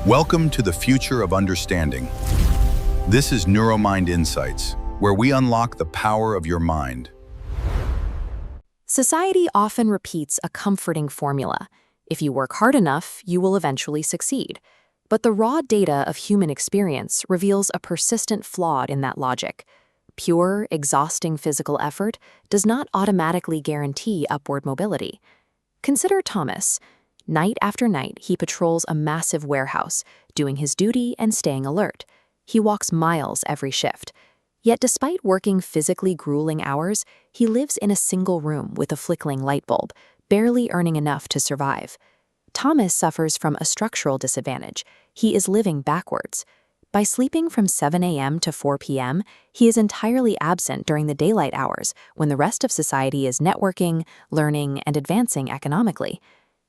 Welcome to the future of understanding. This is NeuroMind Insights, where we unlock the power of your mind. Society often repeats a comforting formula. If you work hard enough, you will eventually succeed. But the raw data of human experience reveals a persistent flaw in that logic. Pure, exhausting physical effort does not automatically guarantee upward mobility. Consider Thomas. Night after night, he patrols a massive warehouse, doing his duty and staying alert. He walks miles every shift. Yet despite working physically grueling hours, he lives in a single room with a flickering light bulb, barely earning enough to survive. Thomas suffers from a structural disadvantage. He is living backwards. By sleeping from 7 a.m. to 4 p.m., he is entirely absent during the daylight hours when the rest of society is networking, learning, and advancing economically.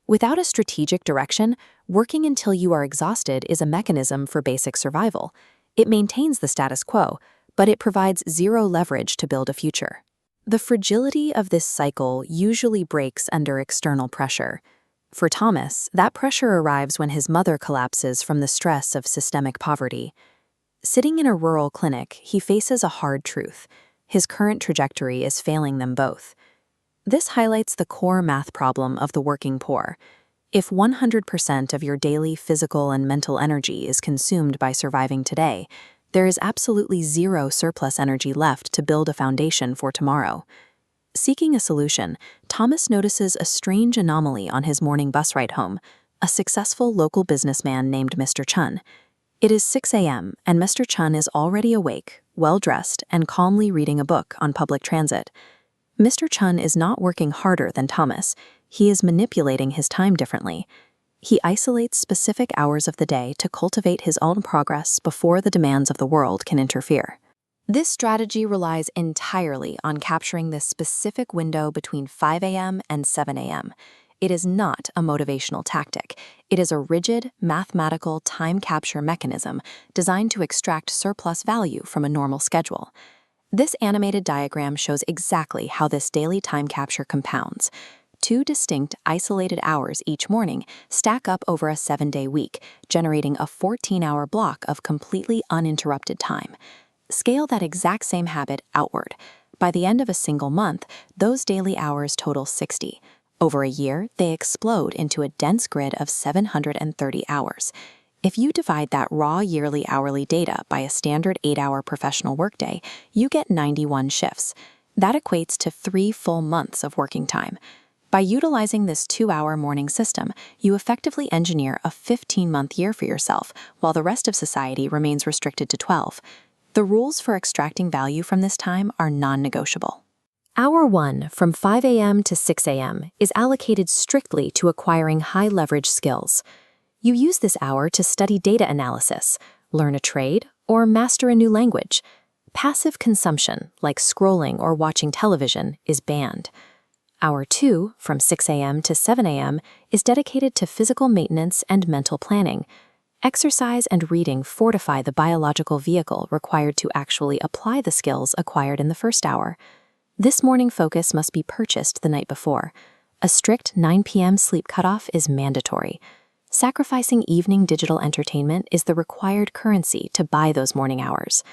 Without a strategic direction, working until you are exhausted is a mechanism for basic survival. It maintains the status quo, but it provides zero leverage to build a future. The fragility of this cycle usually breaks under external pressure. For Thomas, that pressure arrives when his mother collapses from the stress of systemic poverty. Sitting in a rural clinic, he faces a hard truth. His current trajectory is failing them both. This highlights the core math problem of the working poor. If 100% of your daily physical and mental energy is consumed by surviving today, there is absolutely zero surplus energy left to build a foundation for tomorrow. Seeking a solution, Thomas notices a strange anomaly on his morning bus ride home, a successful local businessman named Mr. Chun. It is 6 a.m., and Mr. Chun is already awake, well-dressed, and calmly reading a book on public transit. Mr. Chun is not working harder than Thomas. He is manipulating his time differently. He isolates specific hours of the day to cultivate his own progress before the demands of the world can interfere. This strategy relies entirely on capturing this specific window between 5 a.m. and 7 a.m. It is not a motivational tactic. It is a rigid, mathematical time capture mechanism designed to extract surplus value from a normal schedule. This animated diagram shows exactly how this daily time capture compounds. 2 distinct, isolated hours each morning stack up over a 7-day week, generating a 14-hour block of completely uninterrupted time. Scale that exact same habit outward. By the end of a single month, those daily hours total 60. Over a year, they explode into a dense grid of 730 hours. If you divide that raw yearly hourly data by a standard 8-hour professional workday, you get 91 shifts. That equates to 3 full months of working time. By utilizing this 2-hour morning system, you effectively engineer a 15-month year for yourself, while the rest of society remains restricted to 12. The rules for extracting value from this time are non-negotiable. Hour 1, from 5 a.m. to 6 a.m., is allocated strictly to acquiring high-leverage skills. You use this hour to study data analysis, learn a trade, or master a new language. Passive consumption, like scrolling or watching television, is banned. Hour 2, from 6 a.m. to 7 a.m., is dedicated to physical maintenance and mental planning. Exercise and reading fortify the biological vehicle required to actually apply the skills acquired in the first hour. This morning focus must be purchased the night before. A strict 9 p.m. sleep cutoff is mandatory. Sacrificing evening digital entertainment is the required currency to buy those morning hours.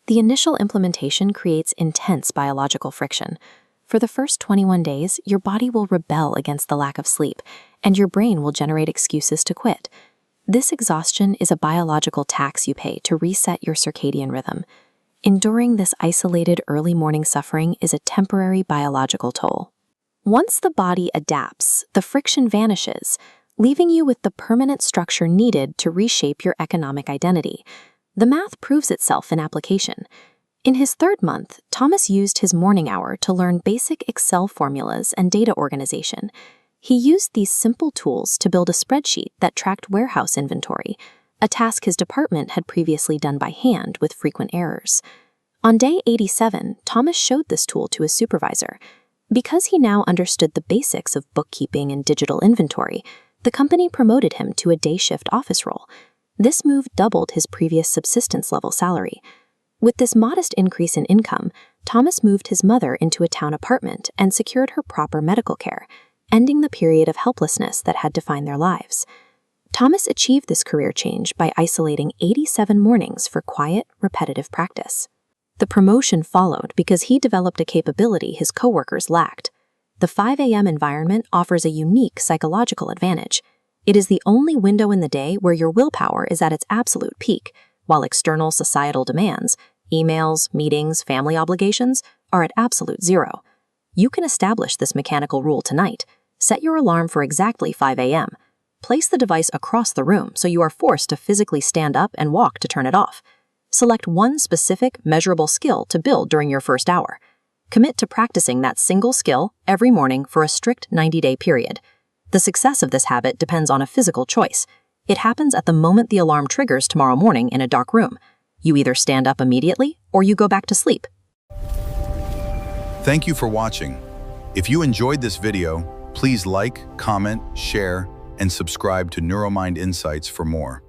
The initial implementation creates intense biological friction. For the first 21 days, your body will rebel against the lack of sleep, and your brain will generate excuses to quit. This exhaustion is a biological tax you pay to reset your circadian rhythm. Enduring this isolated early morning suffering is a temporary biological toll. Once the body adapts, the friction vanishes, leaving you with the permanent structure needed to reshape your economic identity. The math proves itself in application. In his 3rd month, Thomas used his morning hour to learn basic Excel formulas and data organization. He used these simple tools to build a spreadsheet that tracked warehouse inventory, a task his department had previously done by hand with frequent errors. On day 87, Thomas showed this tool to his supervisor. Because he now understood the basics of bookkeeping and digital inventory, the company promoted him to a day-shift office role. This move doubled his previous subsistence-level salary. With this modest increase in income, Thomas moved his mother into a town apartment and secured her proper medical care, ending the period of helplessness that had defined their lives. Thomas achieved this career change by isolating 87 mornings for quiet, repetitive practice. The promotion followed because he developed a capability his coworkers lacked. The 5 a.m. environment offers a unique psychological advantage. It is the only window in the day where your willpower is at its absolute peak, while external societal demands, emails, meetings, family obligations, are at absolute zero. You can establish this mechanical rule tonight. Set your alarm for exactly 5 a.m. Place the device across the room so you are forced to physically stand up and walk to turn it off. Select one specific, measurable skill to build during your first hour. Commit to practicing that single skill every morning for a strict 90-day period. The success of this habit depends on a physical choice. It happens at the moment the alarm triggers tomorrow morning in a dark room. You either stand up immediately or you go back to sleep. Thank you for watching. If you enjoyed this video, please like, comment, share, and subscribe to Neuromind Insights for more.